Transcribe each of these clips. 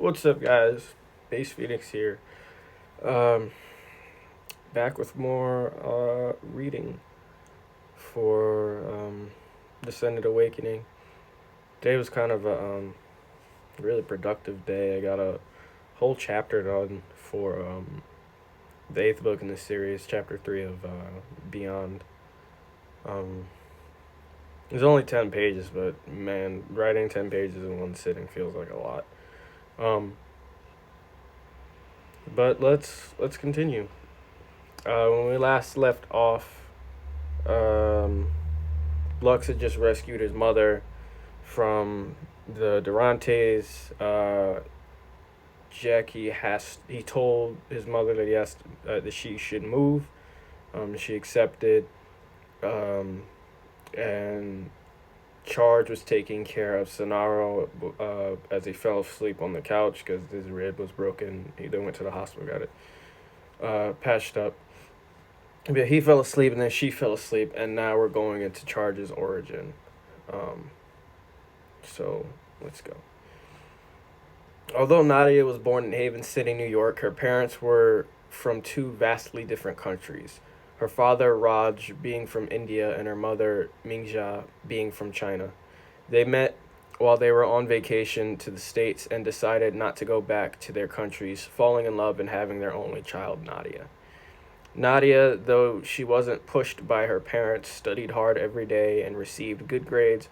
What's up, guys? Base Phoenix here. Um, Back with more reading for Descended Awakening. Today was kind of a really productive day. I got a whole chapter done for the eighth book in the series, chapter 3 of Beyond. Um, there's only 10 pages, but man, writing 10 pages in one sitting feels like a lot. Um, but let's continue. When we last left off, um, Lux had just rescued his mother from the Durantes. He told his mother that that she should move. She accepted, um, and Charge was taking care of Sonaro as he fell asleep on the couch because his rib was broken. He then went to the hospital, got it patched up. But he fell asleep, and then she fell asleep, and now we're going into Charge's origin. Um, so let's go. Although Nadia was born in Haven City, New York, her parents were from two vastly different countries. Her father, Raj, being from India, and her mother, Mingjia, being from China. They met while they were on vacation to the States and decided not to go back to their countries, falling in love and having their only child, Nadia. Nadia, though she wasn't pushed by her parents, studied hard every day and received good grades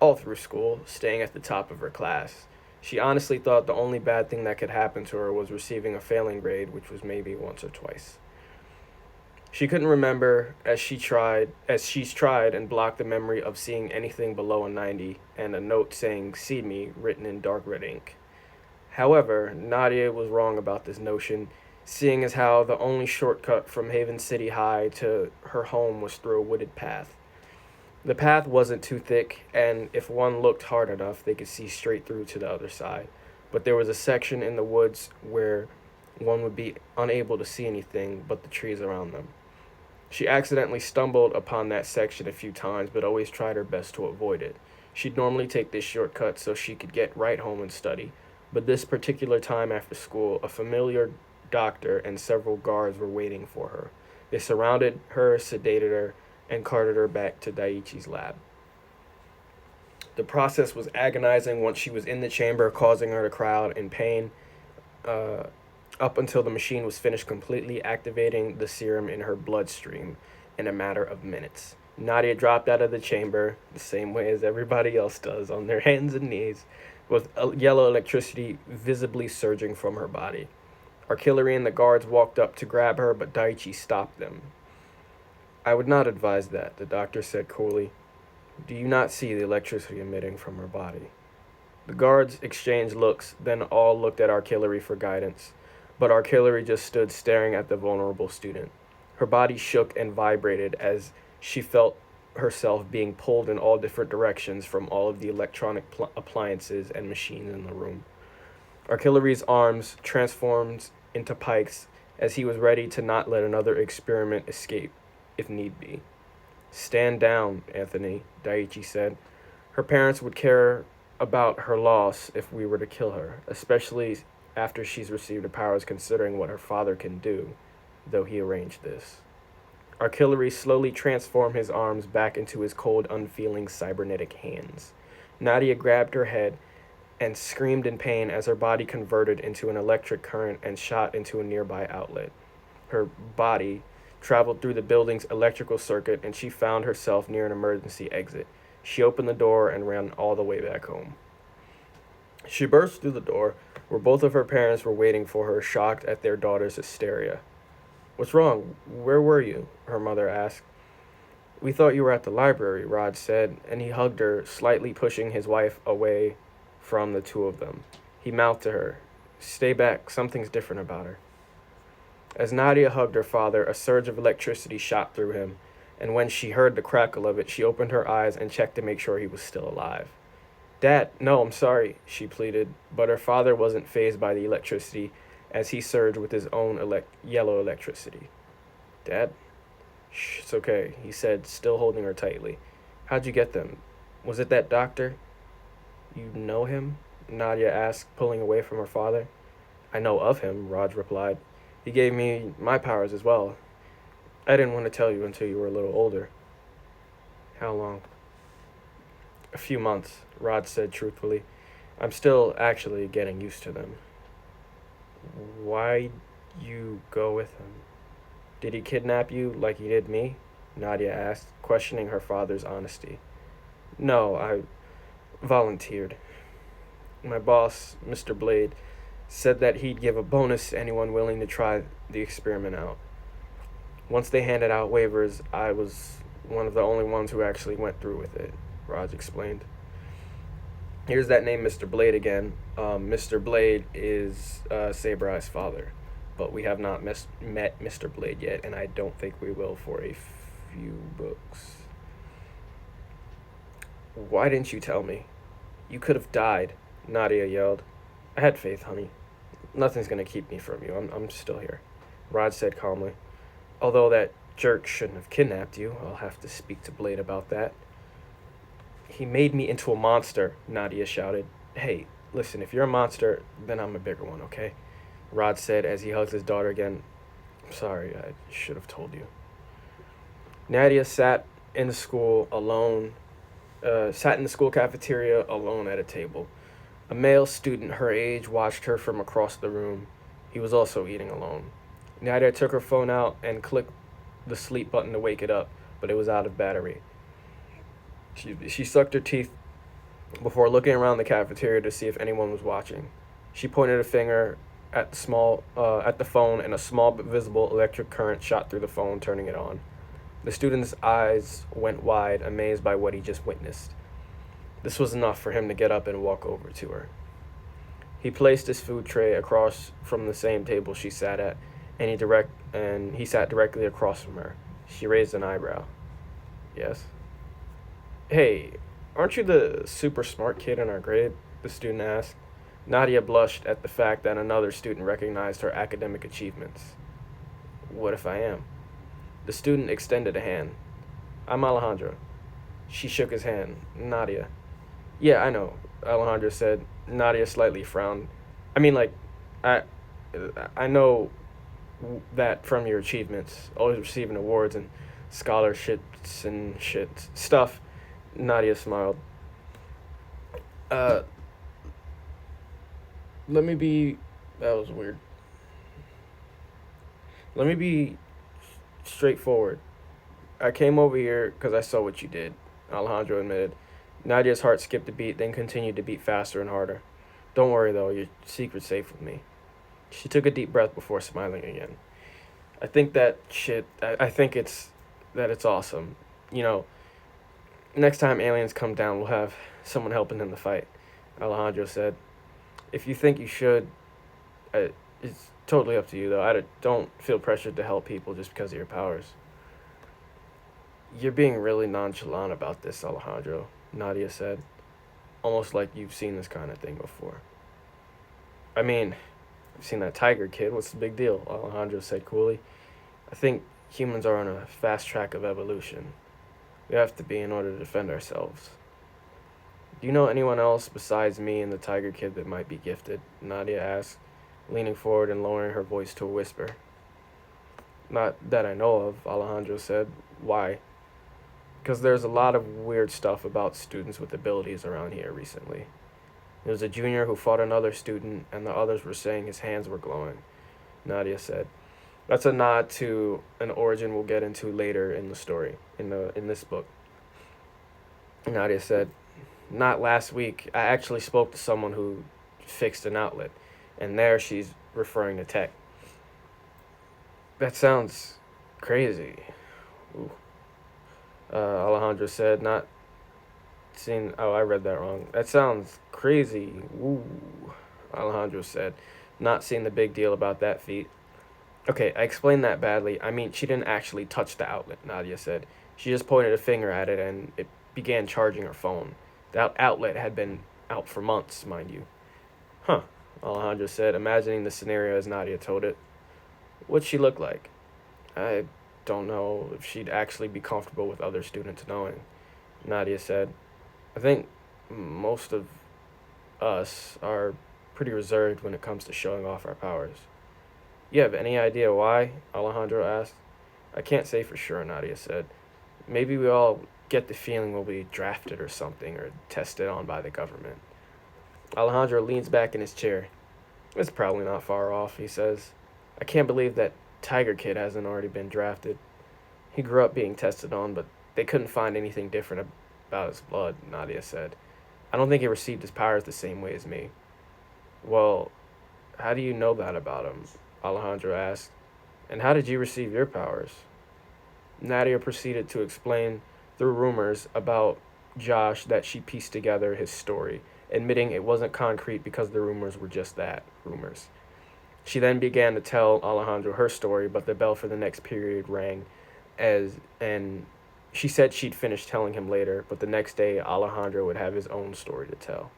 all through school, staying at the top of her class. She honestly thought the only bad thing that could happen to her was receiving a failing grade, which was maybe once or twice. She couldn't remember as she's tried and blocked the memory of seeing anything below a 90 and a note saying "See me" written in dark red ink. However, Nadia was wrong about this notion, seeing as how the only shortcut from Haven City High to her home was through a wooded path. The path wasn't too thick, and if one looked hard enough, they could see straight through to the other side. But there was a section in the woods where one would be unable to see anything but the trees around them. She accidentally stumbled upon that section a few times, but always tried her best to avoid it. She'd normally take this shortcut so she could get right home and study, but this particular time after school, a familiar doctor and several guards were waiting for her. They surrounded her, sedated her, and carted her back to Daiichi's lab. The process was agonizing once she was in the chamber, causing her to cry out in pain, uh, up until the machine was finished completely activating the serum in her bloodstream in a matter of minutes. Nadia dropped out of the chamber, the same way as everybody else does, on their hands and knees, with yellow electricity visibly surging from her body. Artillery and the guards walked up to grab her, but Daiichi stopped them. "I would not advise that," the doctor said coolly. "Do you not see the electricity emitting from her body?" The guards exchanged looks, then all looked at Artillery for guidance. But Artillery just stood staring at the vulnerable student. Her body shook and vibrated as she felt herself being pulled in all different directions from all of the electronic appliances and machines in the room. Artillery's arms transformed into pikes as he was ready to not let another experiment escape, if need be. "Stand down, Anthony," Daiichi said. "Her parents would care about her loss if we were to kill her, especially after she's received her powers considering what her father can do, though he arranged this." Artillery slowly transformed his arms back into his cold, unfeeling cybernetic hands. Nadia grabbed her head and screamed in pain as her body converted into an electric current and shot into a nearby outlet. Her body traveled through the building's electrical circuit and she found herself near an emergency exit. She opened the door and ran all the way back home. She burst through the door, where both of her parents were waiting for her, shocked at their daughter's hysteria. "What's wrong? Where were you?" her mother asked. "We thought you were at the library," Raj said, and he hugged her, slightly pushing his wife away from the two of them. He mouthed to her, "Stay back, something's different about her." As Nadia hugged her father, a surge of electricity shot through him, and when she heard the crackle of it, she opened her eyes and checked to make sure he was still alive. "Dad, no, I'm sorry," she pleaded, but her father wasn't fazed by the electricity as he surged with his own yellow electricity. "Dad?" "Shh, it's okay," he said, still holding her tightly. "How'd you get them? Was it that doctor?" "You know him?" Nadia asked, pulling away from her father. I know of him, Raj replied. He gave me my powers as well. I didn't want to tell you until you were a little older. How long? A few months, Raj said truthfully. I'm still actually getting used to them. Why you go with him? Did he kidnap you like he did me? Nadia asked, questioning her father's honesty. No, I volunteered. My boss, Mr. Blade, said that he'd give a bonus to anyone willing to try the experiment out. Once they handed out waivers, I was one of the only ones who actually went through with it, Raj explained. Here's that name, Mr. Blade, again. Mr. Blade is Saber Eye's father, but we have not met Mr. Blade yet, and I don't think we will for a few books. Why didn't you tell me? You could have died, Nadia yelled. I had faith, honey. Nothing's gonna keep me from you. I'm still here, Raj said calmly. Although that jerk shouldn't have kidnapped you, I'll have to speak to Blade about that. He made me into a monster, Nadia shouted. Hey, listen, if you're a monster, then I'm a bigger one, okay? Raj said as he hugged his daughter again. I'm sorry, I should have told you. Nadia sat in the school alone, sat in the school cafeteria alone at a table. A male student her age watched her from across the room. He was also eating alone. Nadia took her phone out and clicked the sleep button to wake it up, but it was out of battery. She sucked her teeth before looking around the cafeteria to see if anyone was watching. She pointed a finger at the phone, and a small but visible electric current shot through the phone, turning it on. The student's eyes went wide, amazed by what he just witnessed. This was enough for him to get up and walk over to her. He placed his food tray across from the same table she sat at, and he sat directly across from her. She raised an eyebrow. Yes? Hey, aren't you the super smart kid in our grade? The student asked. Nadia blushed at the fact that another student recognized her academic achievements. What if I am? The student extended a hand. I'm Alejandro. She shook his hand. Nadia. Yeah, I know, Alejandro said. Nadia slightly frowned. I mean, like, I, I know that from your achievements, always receiving awards and scholarships and shit stuff. Nadia smiled. Uh, let me be. That was weird. Let me be straightforward. I came over here because I saw what you did, Alejandro admitted. Nadia's heart skipped a beat, then continued to beat faster and harder. Don't worry, though, your secret's safe with me. She took a deep breath before smiling again. I think I think it's awesome. You know, next time aliens come down, we'll have someone helping in the fight, Alejandro said. If you think you should, it's totally up to you, though. I don't feel pressured to help people just because of your powers. You're being really nonchalant about this, Alejandro, Nadia said, almost like you've seen this kind of thing before. I mean, I've seen that tiger kid. What's the big deal? Alejandro said coolly. I think humans are on a fast track of evolution. We have to be in order to defend ourselves. Do you know anyone else besides me and the tiger kid that might be gifted? Nadia asked, leaning forward and lowering her voice to a whisper. Not that I know of, Alejandro said. Why? Because there's a lot of weird stuff about students with abilities around here recently. There was a junior who fought another student, and the others were saying his hands were glowing, Nadia said. That's a nod to an origin we'll get into later in the story, in this book. Nadia said, not last week. I actually spoke to someone who fixed an outlet, and there she's referring to tech. That sounds crazy. Ooh. Alejandro said, not seen. Oh, I read that wrong. That sounds crazy. Ooh. Alejandro said, not seeing the big deal about that feat. Okay, I explained that badly. I mean, she didn't actually touch the outlet, Nadia said. She just pointed a finger at it and it began charging her phone. That outlet had been out for months, mind you. Huh, Alejandro said, imagining the scenario as Nadia told it. What'd she look like? I don't know if she'd actually be comfortable with other students knowing, Nadia said. I think most of us are pretty reserved when it comes to showing off our powers. You have any idea why? Alejandro asked. I can't say for sure, Nadia said. Maybe we all get the feeling we'll be drafted or something, or tested on by the government. Alejandro leans back in his chair. It's probably not far off, he says. I can't believe that Tiger Kid hasn't already been drafted. He grew up being tested on, but they couldn't find anything different about his blood, Nadia said. I don't think he received his powers the same way as me. Well, how do you know that about him? Alejandro asked. And how did you receive your powers? Nadia proceeded to explain through rumors about Josh that she pieced together his story, admitting it wasn't concrete because the rumors were just that, rumors. She then began to tell Alejandro her story, but the bell for the next period rang and she said she'd finish telling him later, but the next day Alejandro would have his own story to tell.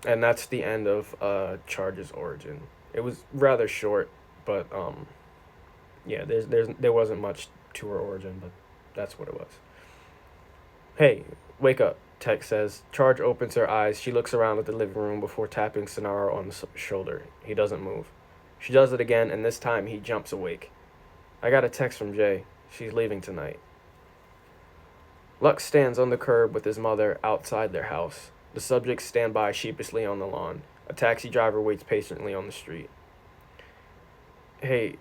And that's the end of Charge's origin. It was rather short, but yeah, there wasn't much to her origin, but that's what it was. Hey, wake up, Tech says. Charge opens her eyes. She looks around at the living room before tapping Sonaro on the shoulder. He doesn't move. She does it again, and this time he jumps awake. I got a text from Jay. She's leaving tonight. Lux stands on the curb with his mother outside their house. The subjects stand by sheepishly on the lawn. A taxi driver waits patiently on the street. Hey,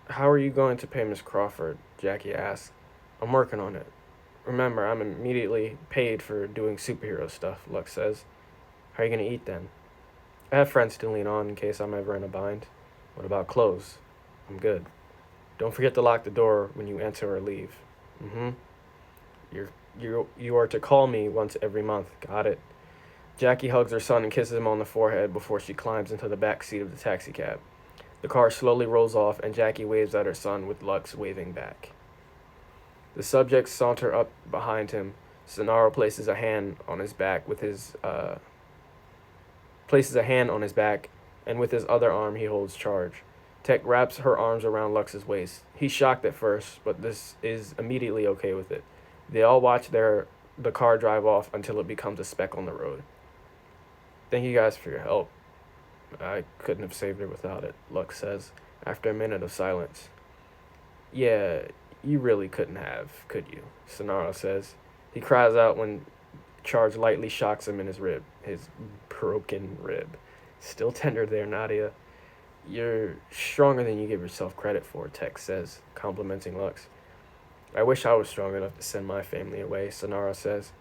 how are you going to pay Miss Crawford? Jackie asks. I'm working on it. Remember, I'm immediately paid for doing superhero stuff, Lux says. How are you going to eat then? I have friends to lean on in case I'm ever in a bind. What about clothes? I'm good. Don't forget to lock the door when you enter or leave. Mm-hmm. You are to call me once every month. Got it. Jackie hugs her son and kisses him on the forehead before she climbs into the back seat of the taxicab. The car slowly rolls off, and Jackie waves at her son with Lux waving back. The subjects saunter up behind him. Sonaro places a hand on his back, and with his other arm he holds Charge. Tech wraps her arms around Lux's waist. He's shocked at first, but this is immediately okay with it. They all watch the car drive off until it becomes a speck on the road. Thank you guys for your help. I couldn't have saved her without it, Lux says, after a minute of silence. Yeah, you really couldn't have, could you? Sonaro says. He cries out when Charge lightly shocks him in his rib, his broken rib. Still tender there, Nadia. You're stronger than you give yourself credit for, Tex says, complimenting Lux. I wish I was strong enough to send my family away, Sonaro says.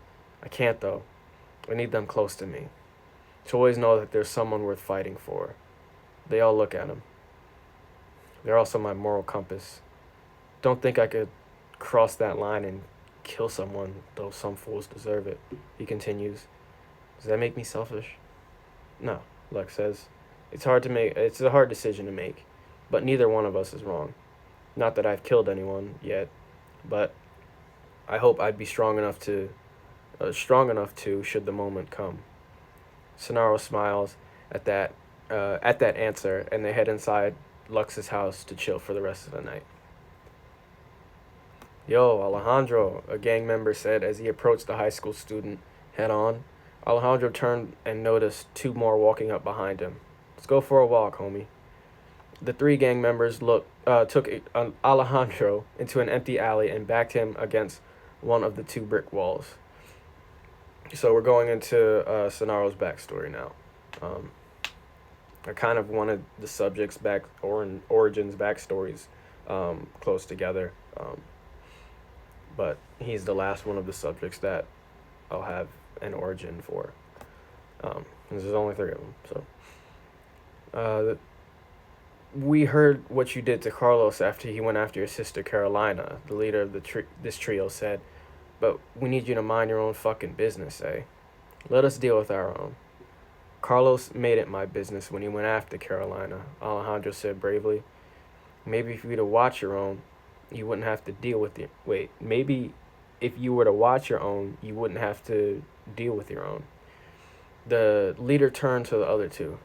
I can't, though. I need them close to me. To always know that there's someone worth fighting for. They all look at him. They're also my moral compass. Don't think I could cross that line and kill someone, though some fools deserve it, he continues. Does that make me selfish? No, Lux says. It's a hard decision to make, but neither one of us is wrong. Not that I've killed anyone yet, but I hope I'd be strong enough to should the moment come. Sonaro smiles at that answer, and they head inside Lux's house to chill for the rest of the night. Yo, Alejandro, a gang member said as he approached the high school student head on. Alejandro turned and noticed two more walking up behind him. Let's go for a walk, homie. The three gang members took Alejandro into an empty alley and backed him against one of the two brick walls. So we're going into Sonaro's backstory now. I kind of wanted the subjects' origins backstories close together, but he's the last one of the subjects that I'll have an origin for. There's only three of them, so. We heard what you did to Carlos after he went after your sister Carolina, the leader of this trio said. But we need you to mind your own fucking business, eh? Let us deal with our own. Carlos made it my business when he went after Carolina, Alejandro said bravely. Maybe if you were to watch your own, you wouldn't have to deal with maybe if you were to watch your own, you wouldn't have to deal with your own. The leader turned to the other two.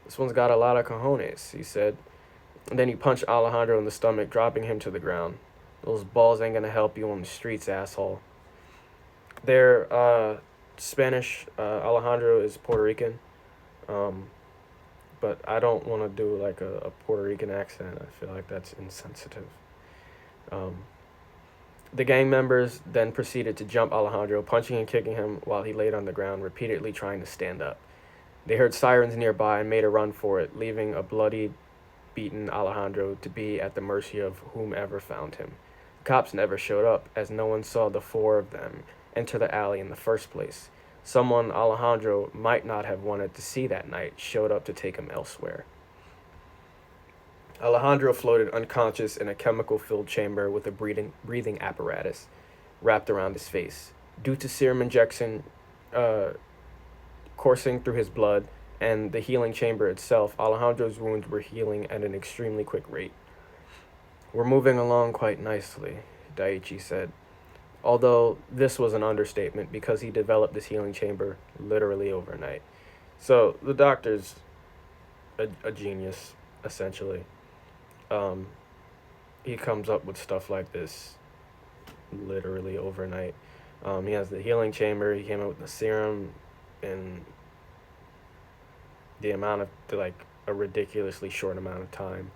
This one's got a lot of cojones, he said. And then he punched Alejandro in the stomach, dropping him to the ground. Those balls ain't gonna help you on the streets, asshole. They're Spanish. Alejandro is Puerto Rican. Um, but I don't want to do like a Puerto Rican accent. I feel like that's insensitive. Um, the gang members then proceeded to jump Alejandro, punching and kicking him while he laid on the ground, repeatedly trying to stand up. They heard sirens nearby and made a run for it, leaving a bloody, beaten Alejandro to be at the mercy of whomever found him. Cops never showed up, as no one saw the four of them enter the alley in the first place. Someone Alejandro might not have wanted to see that night showed up to take him elsewhere. Alejandro floated unconscious in a chemical-filled chamber with a breathing apparatus wrapped around his face. Due to serum injection uh, coursing through his blood and the healing chamber itself, Alejandro's wounds were healing at an extremely quick rate. "We're moving along quite nicely," Daiichi said, although this was an understatement because he developed this healing chamber literally overnight. So the doctor's a genius, essentially. Um, he comes up with stuff like this literally overnight. He has the healing chamber. He came up with the serum in the amount of like a ridiculously short amount of time.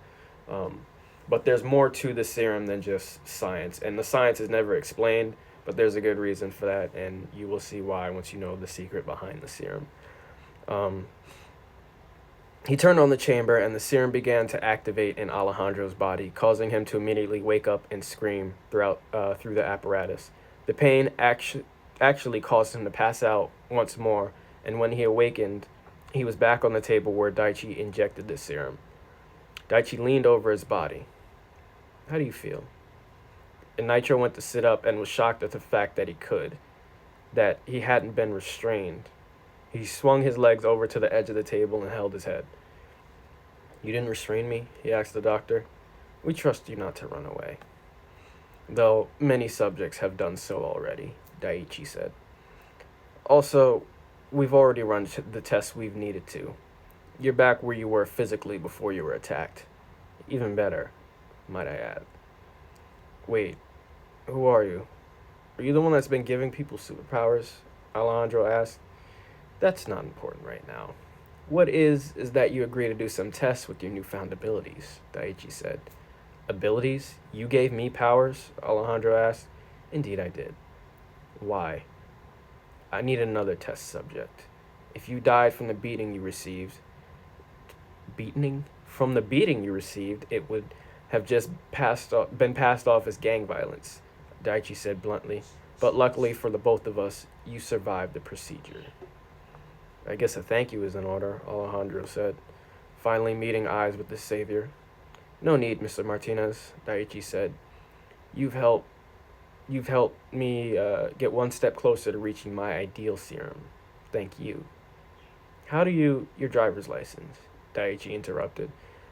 Um, but there's more to the serum than just science, and the science is never explained. But there's a good reason for that, and you will see why once you know the secret behind the serum. Um, he turned on the chamber, and the serum began to activate in Alejandro's body, causing him to immediately wake up and scream through the apparatus. The pain actually caused him to pass out once more, and when he awakened, he was back on the table where Daichi injected the serum. Daichi leaned over his body. "How do you feel?" And Nitro went to sit up and was shocked at the fact that he hadn't been restrained. He swung his legs over to the edge of the table and held his head. "You didn't restrain me?" he asked the doctor. "We trust you not to run away." "Though many subjects have done so already," Daiichi said. "Also, we've already run the tests we've needed to. You're back where you were physically before you were attacked. Even better, might I add." "Wait, who are you? Are you the one that's been giving people superpowers?" Alejandro asked. "That's not important right now. What is that you agree to do some tests with your newfound abilities," Daiichi said. "Abilities? You gave me powers?" Alejandro asked. "Indeed I did." "Why?" "I need another test subject. If you died from the beating you received..." "Beating? From the beating you received, it would have just been passed off as gang violence," Daiichi said bluntly. "But luckily for the both of us, you survived the procedure." "I guess a thank you is in order," Alejandro said, finally meeting eyes with his savior. "No need, Mr. Martinez," Daiichi said. You've helped me get one step closer to reaching my ideal serum. Thank you." "How do your driver's license?" Daiichi interrupted.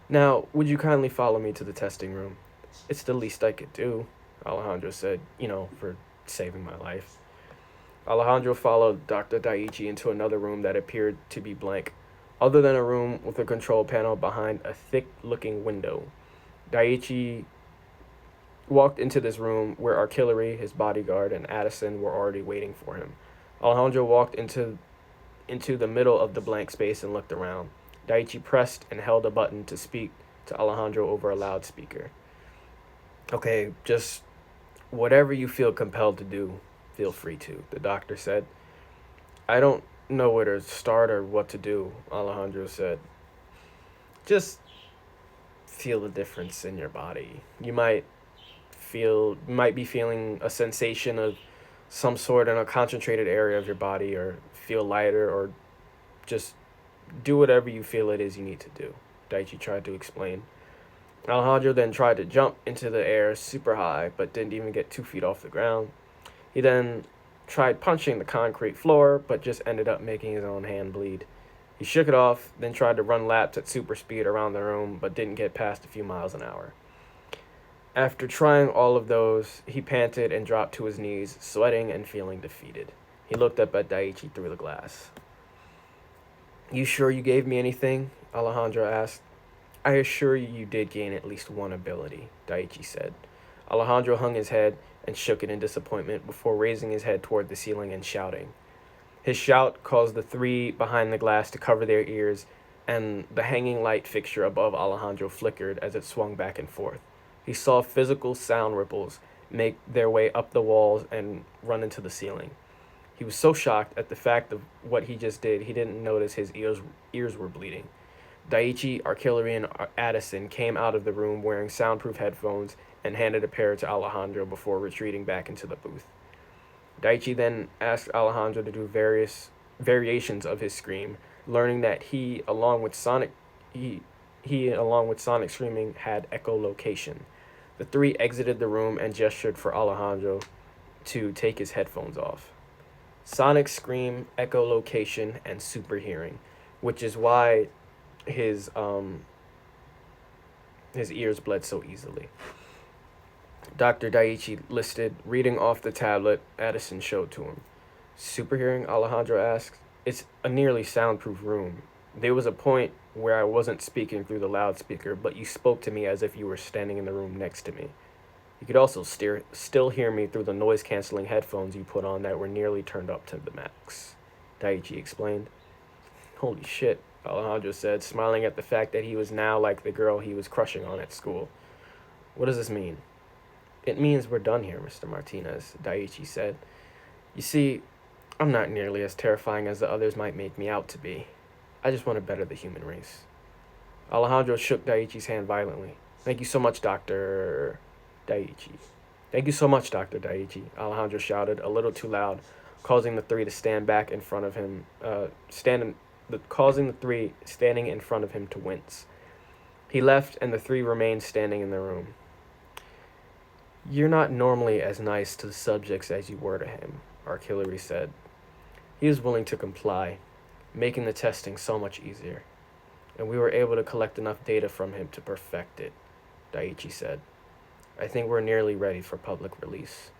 "Now, would you kindly follow me to the testing room?" "It's the least I could do," Alejandro said, for saving my life. Alejandro followed Dr. Daiichi into another room that appeared to be blank, other than a room with a control panel behind a thick-looking window. Daiichi walked into this room where Artillery, his bodyguard, and Addison were already waiting for him. Alejandro walked into the middle of the blank space and looked around. Daiichi pressed and held a button to speak to Alejandro over a loudspeaker. "Okay, just whatever you feel compelled to do, feel free to," the doctor said. "I don't know where to start or what to do," Alejandro said. "Just feel the difference in your body. You might be feeling a sensation of some sort in a concentrated area of your body, or feel lighter, or just do whatever you feel it is you need to do," Daiichi tried to explain. Alejandro then tried to jump into the air super high, but didn't even get 2 feet off the ground. He then tried punching the concrete floor, but just ended up making his own hand bleed. He shook it off, then tried to run laps at super speed around the room, but didn't get past a few miles an hour. After trying all of those, he panted and dropped to his knees, sweating and feeling defeated. He looked up at Daiichi through the glass. "You sure you gave me anything?" Alejandro asked. "I assure you you did gain at least one ability," Daiichi said. Alejandro hung his head and shook it in disappointment before raising his head toward the ceiling and shouting, His shout caused the three behind the glass to cover their ears, and the hanging light fixture above Alejandro flickered as it swung back and forth. He saw physical sound ripples make their way up the walls and run into the ceiling. He was so shocked at the fact of what he just did, he didn't notice his ears were bleeding. Daichi, Artillery, and Addison came out of the room wearing soundproof headphones and handed a pair to Alejandro before retreating back into the booth. Daichi then asked Alejandro to do various variations of his scream, learning that he along with Sonic screaming had echolocation. The three exited the room and gestured for Alejandro to take his headphones off. Sonic scream, echolocation, and super hearing, which is why his his ears bled so easily. Dr. Daichi listed, reading off the tablet Addison showed to him. Super hearing? Alejandro asked. It's a nearly soundproof room. There was a point where I wasn't speaking through the loudspeaker, but you spoke to me as if you were standing in the room next to me. You could also still hear me through the noise-canceling headphones you put on that were nearly turned up to the max, Daichi explained. Holy shit, Alejandro said, smiling at the fact that he was now like the girl he was crushing on at school. What does this mean? It means we're done here, Mr. Martinez, Daichi said. You see, I'm not nearly as terrifying as the others might make me out to be. I just want to better the human race. Alejandro shook Daichi's hand violently. Thank you so much, Dr. Daichi. Thank you so much, Dr. Daichi, Alejandro shouted, a little too loud, causing the three to stand back in front of him, causing the three standing in front of him to wince. He left, and the three remained standing in the room. You're not normally as nice to the subjects as you were to him, Artillery said. He was willing to comply, making the testing so much easier, and we were able to collect enough data from him to perfect it, Daichi said. I think we're nearly ready for public release.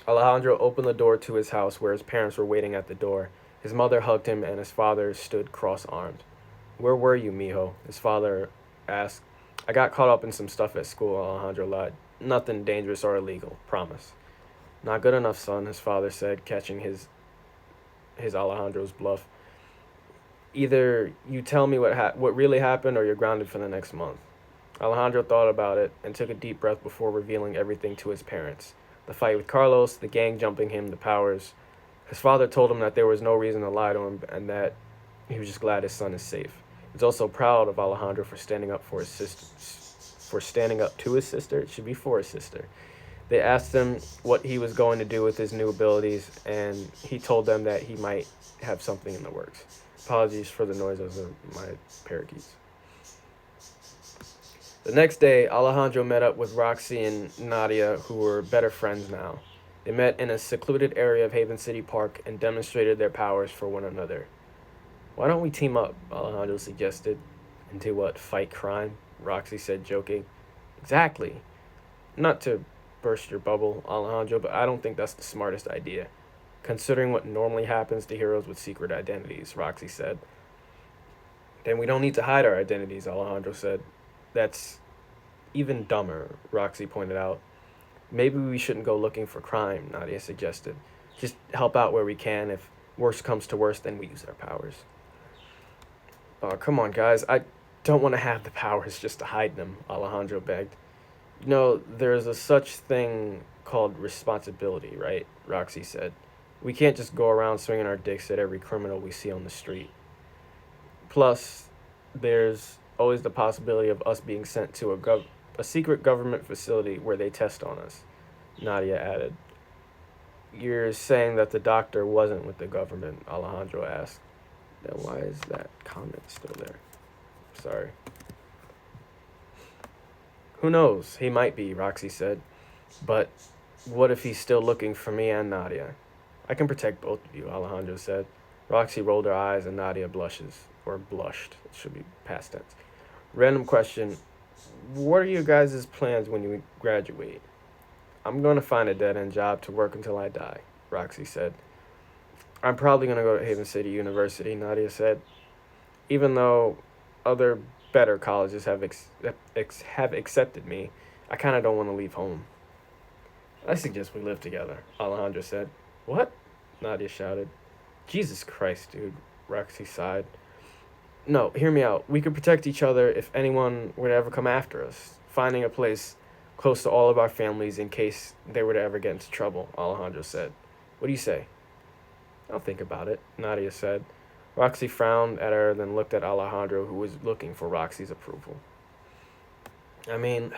Alejandro opened the door to his house where his parents were waiting at the door. His mother hugged him and his father stood cross-armed. Where were you, mijo? His father asked. I got caught up in some stuff at school, Alejandro lied. Nothing dangerous or illegal, promise. Not good enough, son, his father said, catching his Alejandro's bluff. Either you tell me what really happened or you're grounded for the next month. Alejandro thought about it and took a deep breath before revealing everything to his parents. The fight with Carlos, the gang jumping him, the powers. His father told him that there was no reason to lie to him and that he was just glad his son is safe. He's also proud of Alejandro for standing up for his sister. For standing up to his sister? It should be for his sister. They asked him what he was going to do with his new abilities, and he told them that he might have something in the works. Apologies for the noises of my parakeets. The next day, Alejandro met up with Roxy and Nadia, who were better friends now. They met in a secluded area of Haven City Park and demonstrated their powers for one another. Why don't we team up? Alejandro suggested. And do what, fight crime? Roxy said, joking. Exactly. Not to burst your bubble, Alejandro, but I don't think that's the smartest idea, considering what normally happens to heroes with secret identities, Roxy said. Then we don't need to hide our identities, Alejandro said. That's even dumber, Roxy pointed out. Maybe we shouldn't go looking for crime, Nadia suggested. Just help out where we can. If worst comes to worst, then we use our powers. Oh, come on, guys. I don't want to have the powers just to hide them, Alejandro begged. You know, there's a such thing called responsibility, right? Roxy said. We can't just go around swinging our dicks at every criminal we see on the street. Plus, there's always the possibility of us being sent to a secret government facility where they test on us, Nadia added. You're saying that the doctor wasn't with the government, Alejandro asked. Then why is that comment still there? Sorry. Who knows? He might be, Roxy said. But what if he's still looking for me and Nadia? I can protect both of you, Alejandro said. Roxy rolled her eyes and Nadia blushed. It should be past tense. Random question. What are your guys' plans when you graduate? I'm going to find a dead-end job to work until I die, Roxy said. I'm probably going to go to Haven City University, Nadia said. Even though other better colleges have accepted me, I kind of don't want to leave home. I suggest we live together, Alejandro said. What? Nadia shouted. Jesus Christ, dude, Roxy sighed. No, hear me out. We could protect each other if anyone would ever come after us. Finding a place close to all of our families in case they were to ever get into trouble, Alejandro said. What do you say? I'll think about it, Nadia said. Roxy frowned at her, then looked at Alejandro, who was looking for Roxy's approval. I mean,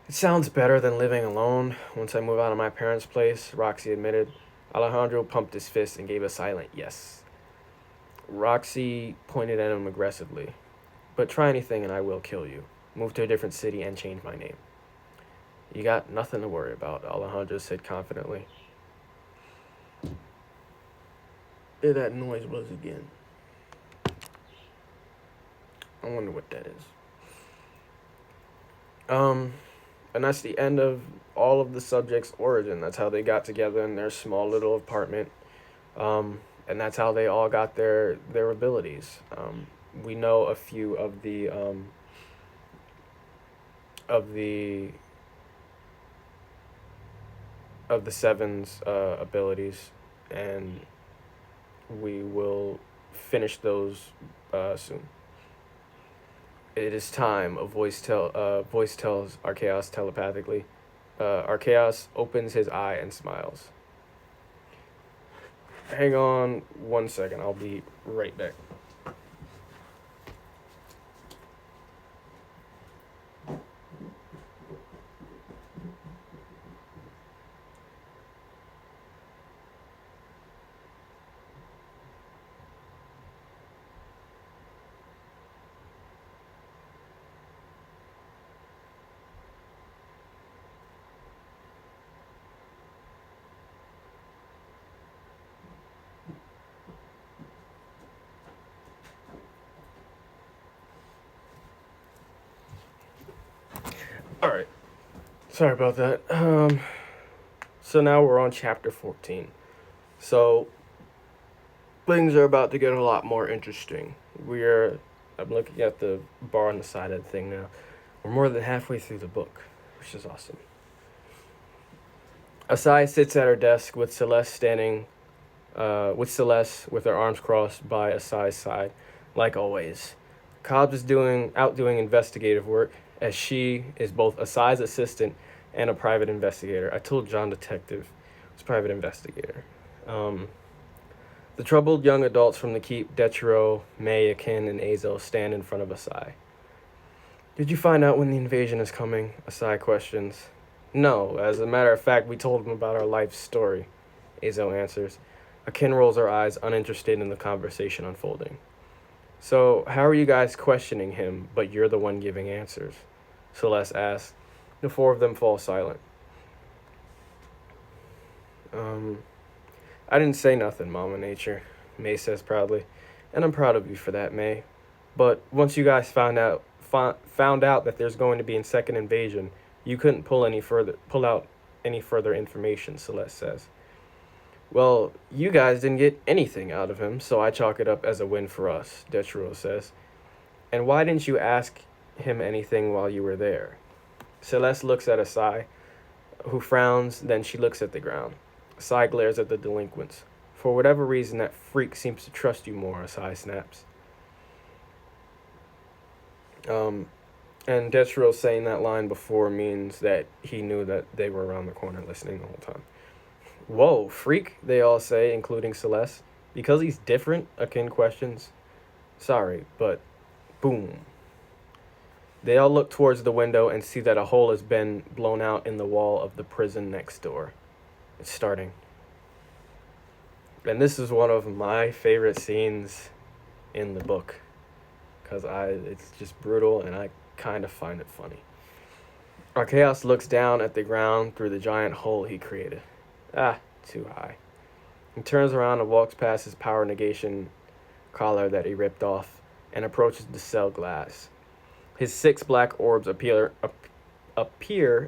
it sounds better than living alone once I move out of my parents' place, Roxy admitted. Alejandro pumped his fist and gave a silent yes. Roxy pointed at him aggressively. But try anything and I will kill you. Move to a different city and change my name. You got nothing to worry about, Alejandro said confidently. There that noise was again. I wonder what that is. And that's the end of all of the subjects' origin. That's how they got together in their small little apartment. And that's how they all got their abilities. We know a few of the Seven's abilities, and we will finish those soon. It is time. A voice tells Archaeos telepathically. Archaeos opens his eye and smiles. Hang on 1 second. I'll be right back. All right. Sorry about that. So now we're on chapter 14. So things are about to get a lot more interesting. I'm looking at the bar on the side of the thing now. We're more than halfway through the book, which is awesome. Asai sits at her desk with Celeste with her arms crossed by Asai's side, like always. Cobbs is out doing investigative work, as she is both Asai's assistant and a private investigator. I told John Detective was private investigator. The troubled young adults from the keep, Detro, May, Akin, and Azo, stand in front of Asai. Did you find out when the invasion is coming? Asai questions. No, as a matter of fact, we told him about our life story, Azo answers. Akin rolls her eyes, uninterested in the conversation unfolding. So, how are you guys questioning him, but you're the one giving answers? Celeste asks. The four of them fall silent. I didn't say nothing, Mama Nature, May says proudly. And I'm proud of you for that, May. But once you guys found out that there's going to be a second invasion, you couldn't pull out any further information, Celeste says. Well, you guys didn't get anything out of him, so I chalk it up as a win for us, Detro says. And why didn't you ask him anything while you were there? Celeste looks at Asai, who frowns, then she looks at the ground. Asai glares at the delinquents. For whatever reason, that freak seems to trust you more, Asai snaps. And Detro saying that line before means that he knew that they were around the corner listening the whole time. Whoa, freak, they all say, including Celeste. Because he's different, Akin questions. Sorry, but boom. They all look towards the window and see that a hole has been blown out in the wall of the prison next door. It's starting. And this is one of my favorite scenes in the book. Because it's just brutal and I kind of find it funny. Archaeos looks down at the ground through the giant hole he created. Too high. He turns around and walks past his power negation collar that he ripped off and approaches the cell glass. His 6 black orbs appear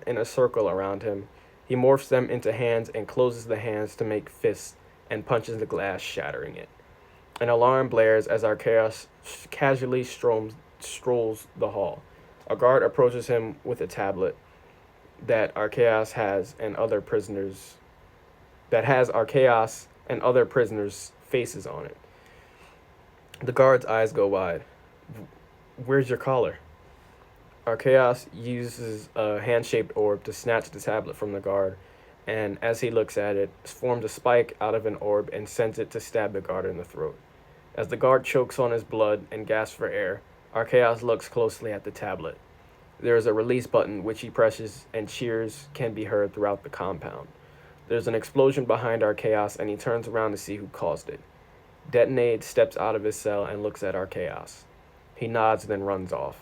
in a circle around him. He morphs them into hands and closes the hands to make fists and punches the glass, shattering it. An alarm blares as Archaeos casually strolls the hall. A guard approaches him with a tablet that Archaeos has and other prisoners that has Archaeos and other prisoners' faces on it. The guard's eyes go wide. Where's your collar? Archaeos uses a hand shaped orb to snatch the tablet from the guard, and as he looks at it, forms a spike out of an orb and sends it to stab the guard in the throat. As the guard chokes on his blood and gasps for air, Archaeos looks closely at the tablet. There is a release button which he presses, and cheers can be heard throughout the compound. There's an explosion behind Archaeos, and he turns around to see who caused it. Detonade steps out of his cell and looks at Archaeos. He nods, then runs off.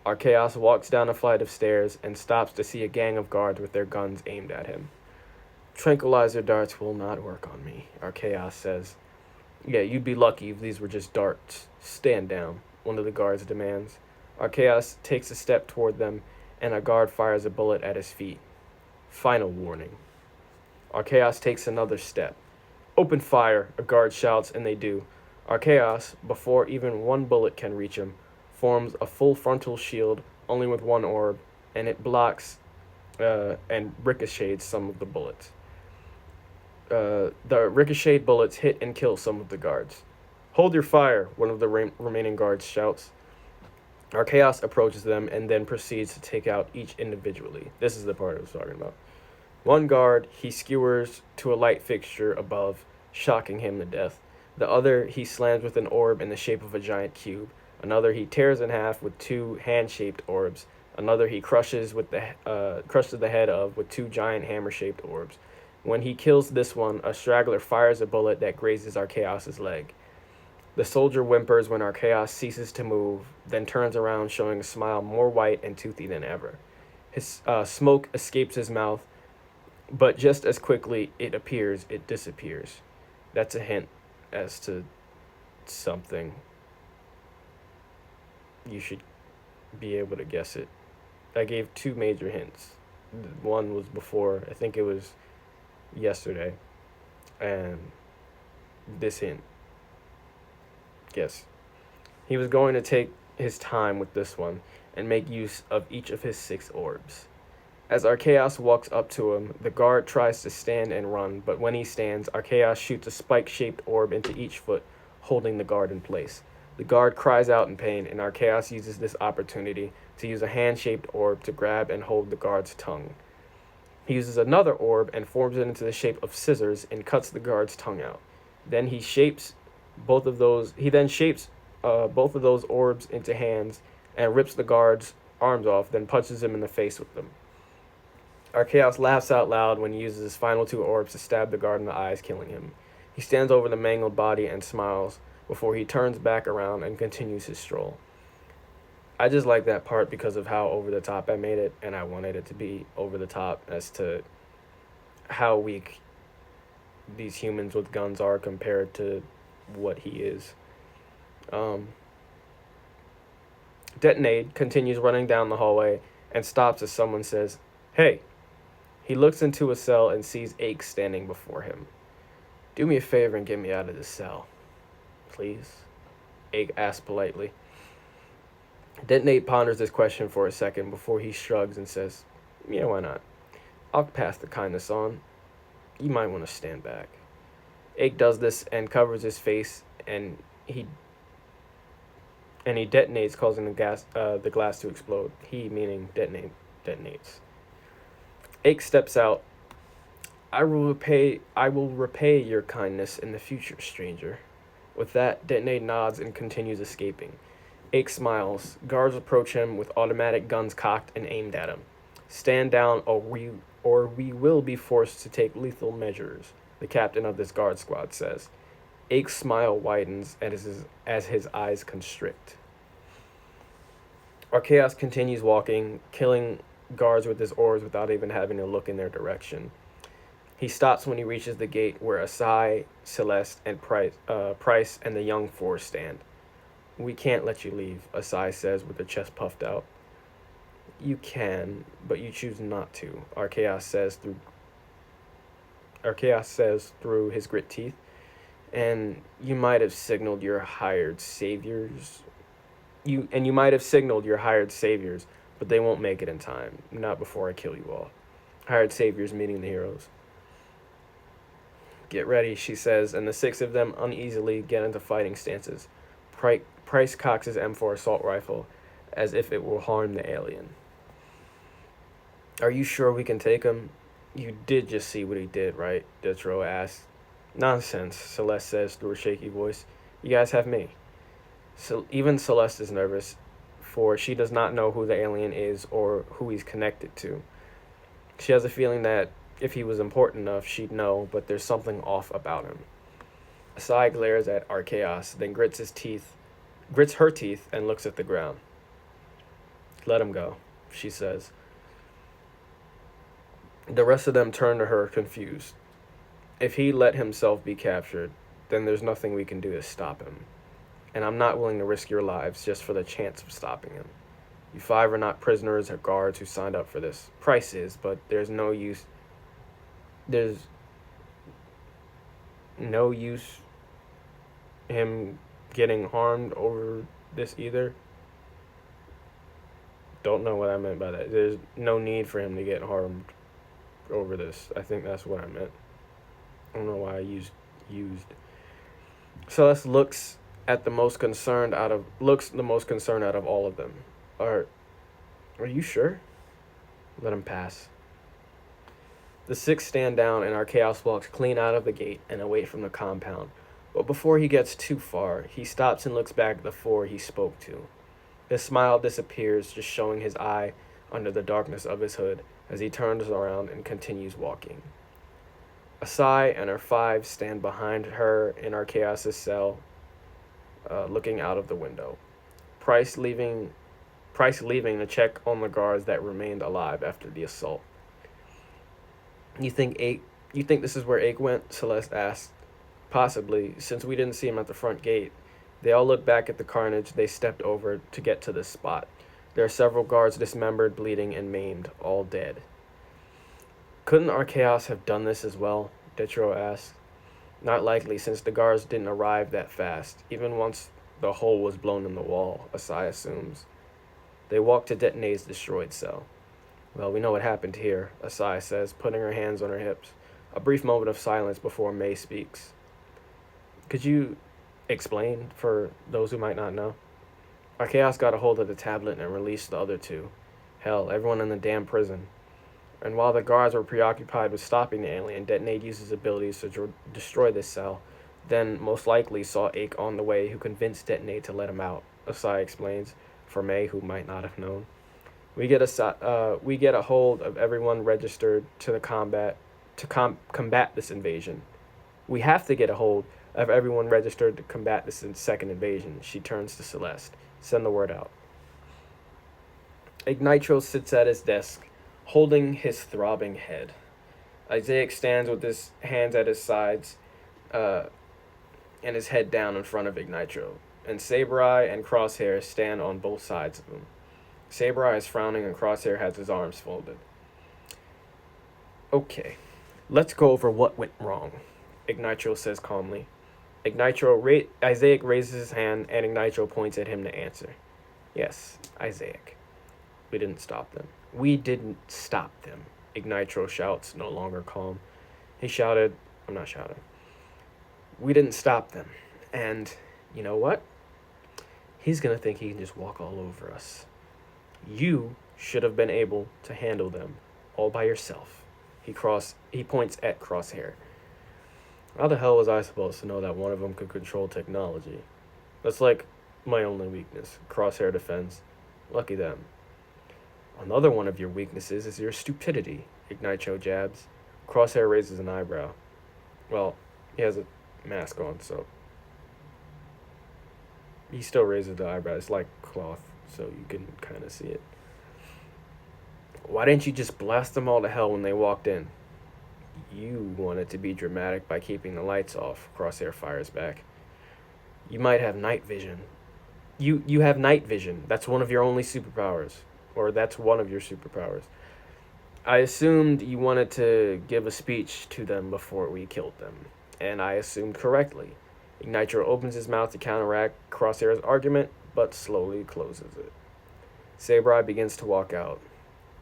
Archaeos walks down a flight of stairs and stops to see a gang of guards with their guns aimed at him. Tranquilizer darts will not work on me, Archaeos says. Yeah, you'd be lucky if these were just darts. Stand down, one of the guards demands. Archaeos takes a step toward them, and a guard fires a bullet at his feet. Final warning. Archaeos takes another step. Open fire, a guard shouts, and they do. Archaeos, before even one bullet can reach him, forms a full frontal shield, only with one orb, and it blocks and ricochets some of the bullets. The ricocheted bullets hit and kill some of the guards. Hold your fire, one of the remaining guards shouts. Archaeos approaches them and then proceeds to take out each individually. This is the part I was talking about. One guard he skewers to a light fixture above, shocking him to death. The other he slams with an orb in the shape of a giant cube. Another he tears in half with two hand-shaped orbs. Another he crushes the head of with two giant hammer-shaped orbs. When he kills this one, a straggler fires a bullet that grazes Archaeos' leg. The soldier whimpers when Archaeos ceases to move, then turns around showing a smile more white and toothy than ever. His smoke escapes his mouth, but just as quickly it disappears. That's a hint as to something. You should be able to guess it. I gave two major hints. One was before, I think it was yesterday, and this hint. Yes. He was going to take his time with this one and make use of each of his 6 orbs. As Archaeos walks up to him, the guard tries to stand and run, but when he stands, Archaeos shoots a spike-shaped orb into each foot, holding the guard in place. The guard cries out in pain, and Archaeos uses this opportunity to use a hand-shaped orb to grab and hold the guard's tongue. He uses another orb and forms it into the shape of scissors and cuts the guard's tongue out. Then he shapes both of those orbs into hands and rips the guard's arms off, then punches him in the face with them. Archaeos laughs out loud when he uses his final 2 orbs to stab the guard in the eyes, killing him. He stands over the mangled body and smiles before he turns back around and continues his stroll. I just like that part because of how over the top I made it, and I wanted it to be over the top as to how weak these humans with guns are compared to what he is. Detonade continues running down the hallway and stops as someone says, "Hey." He looks into a cell and sees Ache standing before him. "Do me a favor and get me out of this cell, please," Ache asks politely. Detonade ponders this question for a second before he shrugs and says, "Yeah, why not? I'll pass the kindness on. You might want to stand back." Ache does this and covers his face, and he detonates, causing the glass to explode. He, meaning detonates. Ache steps out. I will repay your kindness in the future, stranger." With that, Detonate nods and continues escaping. Ache smiles. Guards approach him with automatic guns cocked and aimed at him. "Stand down, or we will be forced to take lethal measures," the captain of this guard squad says. Ache's smile widens as his eyes constrict. Archaeos continues walking, killing guards with his orbs without even having to look in their direction. He stops when he reaches the gate where Asai, Celeste, and Price and the young four stand. "We can't let you leave," Asai says with her chest puffed out. "You can, but you choose not to," Archaeos says through his grit teeth. "And you might have signaled your hired saviors. But they won't make it in time. Not before I kill you all." Hired saviors meaning the heroes. Get ready, she says, and the six of them uneasily get into fighting stances. Price cocks his M4 assault rifle as if it will harm the alien. Are you sure we can take him? You did just see what he did, right? Detro asks. Nonsense, Celeste says through a shaky voice. You guys have me. So even Celeste is nervous, for she does not know who the alien is or who he's connected to. She has a feeling that if he was important enough, she'd know, but there's something off about him. Asai glares at Archaeos, then grits her teeth, and looks at the ground. Let him go, she says. The rest of them turn to her, confused. If he let himself be captured, then there's nothing we can do to stop him. And I'm not willing to risk your lives just for the chance of stopping him. You five are not prisoners or guards who signed up for this. Price is, but there's no use him getting harmed over this either. Don't know what I meant by that. There's no need for him to get harmed over this. I think that's what I meant. I don't know why I used. Celeste looks the most concerned out of all of them. Are you sure? Let him pass. The six stand down and Archaeos walks clean out of the gate and away from the compound. But before he gets too far, he stops and looks back at the four he spoke to. His smile disappears, just showing his eye under the darkness of his hood as he turns around and continues walking. Asai and her five stand behind her in Archaeos' cell, looking out of the window. Price leaving to check on the guards that remained alive after the assault. You think this is where Ake went? Celeste asked. Possibly, since we didn't see him at the front gate. They all look back at the carnage they stepped over to get to this spot. There are several guards dismembered, bleeding, and maimed, all dead. Couldn't Archaeos have done this as well? Detro asked. Not likely, since the guards didn't arrive that fast, even once the hole was blown in the wall, Asai assumes. They walk to Detonate's destroyed cell. Well, we know what happened here, Asai says, putting her hands on her hips. A brief moment of silence before May speaks. Could you explain for those who might not know? Archaeos got a hold of the tablet and released the other two. Hell, everyone in the damn prison. And while the guards were preoccupied with stopping the alien, Detonate used his abilities to destroy this cell, then most likely saw Ake on the way, who convinced Detonate to let him out, Asai explains, for May, who might not have known. We get a hold of everyone registered to combat this invasion. We have to get a hold of everyone registered to combat this second invasion. She turns to Celeste. Send the word out. Ignitro sits at his desk, holding his throbbing head. Isaac stands with his hands at his sides, and his head down in front of Ignitro. And Saber-Eye and Crosshair stand on both sides of him. Saber-Eye is frowning and Crosshair has his arms folded. Okay, let's go over what went wrong, Ignitro says calmly. Isaac raises his hand and Ignitro points at him to answer. Yes, Isaac. We didn't stop them. We didn't stop them, Ignitro shouts, no longer calm. I'm not shouting. We didn't stop them. And you know what? He's gonna think he can just walk all over us. You should have been able to handle them all by yourself. He points at Crosshair. How the hell was I supposed to know that one of them could control technology? That's like my only weakness, Crosshair defends. Lucky them. Another one of your weaknesses is your stupidity, Ignitro jabs. Crosshair raises an eyebrow. Well, he has a mask on, so he still raises the eyebrow. It's like cloth, so you can kind of see it. Why didn't you just blast them all to hell when they walked in? You wanted to be dramatic by keeping the lights off, Crosshair fires back. You might have night vision. You have night vision. That's one of your only superpowers. Or that's one of your superpowers. I assumed you wanted to give a speech to them before we killed them. And I assumed correctly. Ignitro opens his mouth to counteract Crosshair's argument, but slowly closes it. Saber-Eye begins to walk out.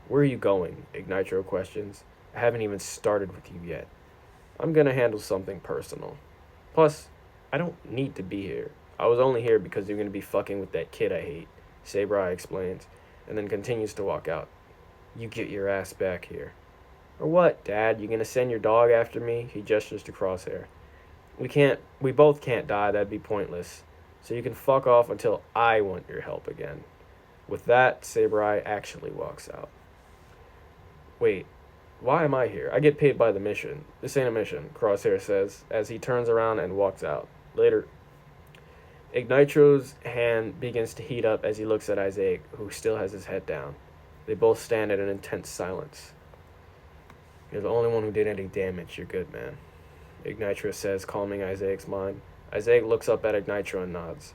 Where are you going? Ignitro questions. I haven't even started with you yet. I'm gonna handle something personal. Plus, I don't need to be here. I was only here because you're gonna be fucking with that kid I hate, Samurai explains, and then continues to walk out. You get your ass back here. Or what, Dad? You gonna send your dog after me? He gestures to Crosshair. We both can't die, that'd be pointless. So you can fuck off until I want your help again. With that, Samurai actually walks out. Wait, why am I here? I get paid by the mission. This ain't a mission, Crosshair says, as he turns around and walks out. Later. Ignitro's hand begins to heat up as he looks at Isaac, who still has his head down. They both stand in an intense silence. You're the only one who did any damage. You're good, man, Ignitro says, calming Isaac's mind. Isaac looks up at Ignitro and nods.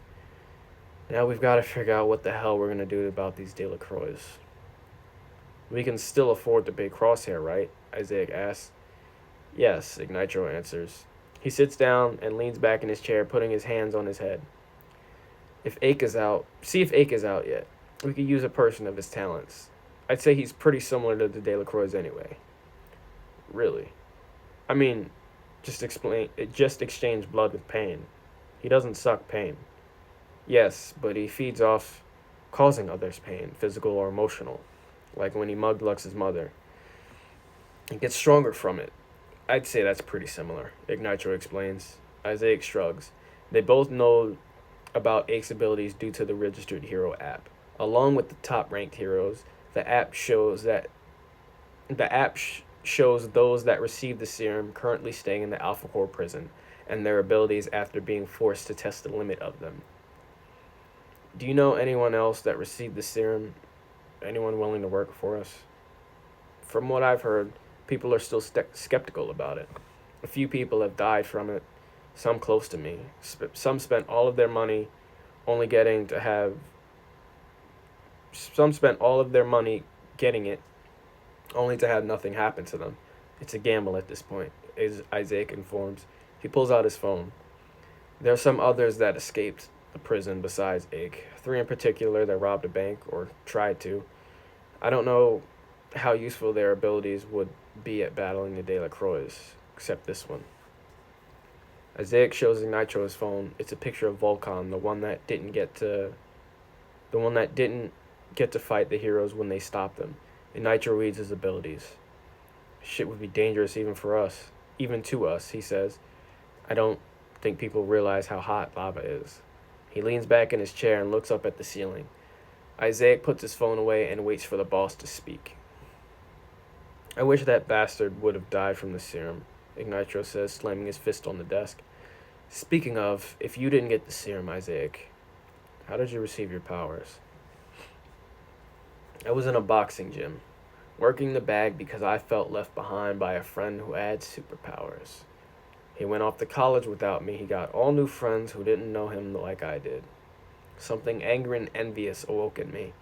Now we've got to figure out what the hell we're going to do about these Delacroix. We can still afford to pay Crosshair, right? Isaac asks. Yes, Ignitro answers. He sits down and leans back in his chair, putting his hands on his head. See if Ake is out yet. We could use a person of his talents. I'd say he's pretty similar to the Delacroix anyway. Really? I mean, just exchange blood with pain. He doesn't suck pain. Yes, but he feeds off causing others pain, physical or emotional, like when he mugged Lux's mother. He gets stronger from it. I'd say that's pretty similar, Ignitro explains. Isaac shrugs. They both know about Ake's abilities due to the Registered Hero app. Along with the top-ranked heroes, the app shows those that receive the serum currently staying in the Alpha Core prison and their abilities after being forced to test the limit of them. Do you know anyone else that received the serum? Anyone willing to work for us? From what I've heard, people are still skeptical about it. A few people have died from it, some close to me. Some spent all of their money getting it, only to have nothing happen to them. It's a gamble at this point, as Isaac informs. He pulls out his phone. There are some others that escaped the prison besides Ake. 3 in particular that robbed a bank, or tried to. I don't know how useful their abilities would be at battling the Delacroix, except this one. Isaac shows Ignitro his phone. It's a picture of Volcon, the one that didn't get to fight the heroes when they stopped them. Ignitro reads his abilities. Shit would be dangerous even to us, he says. I don't think people realize how hot lava is. He leans back in his chair and looks up at the ceiling. Isaac puts his phone away and waits for the boss to speak. I wish that bastard would have died from the serum, Ignitro says, slamming his fist on the desk. Speaking of, if you didn't get the serum, Isaac, how did you receive your powers? I was in a boxing gym, working the bag because I felt left behind by a friend who had superpowers. He went off to college without me. He got all new friends who didn't know him like I did. Something angry and envious awoke in me,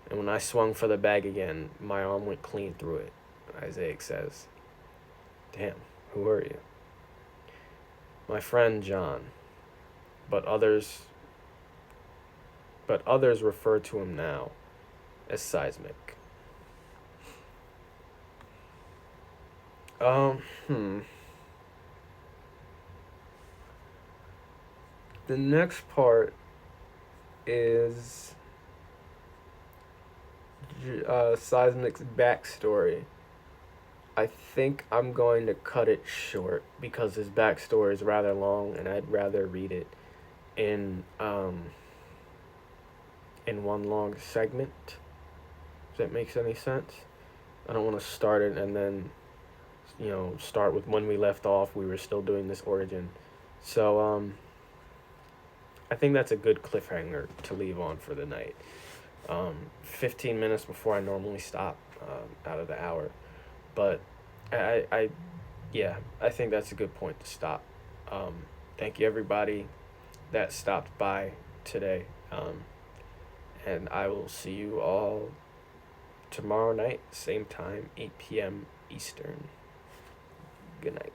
and when I swung for the bag again, my arm went clean through it, Isaac says. Damn, who are you? My friend John, but others refer to him now as Seismic. The next part is Seismic's backstory. I think I'm going to cut it short because his backstory is rather long, and I'd rather read it in one long segment. If that makes any sense. I don't want to start it and then, start with when we left off. We were still doing this origin. So, I think that's a good cliffhanger to leave on for the night. 15 minutes before I normally stop out of the hour. But I think that's a good point to stop. Thank you everybody that stopped by today. And I will see you all tomorrow night, same time, 8 p.m. Eastern. Good night.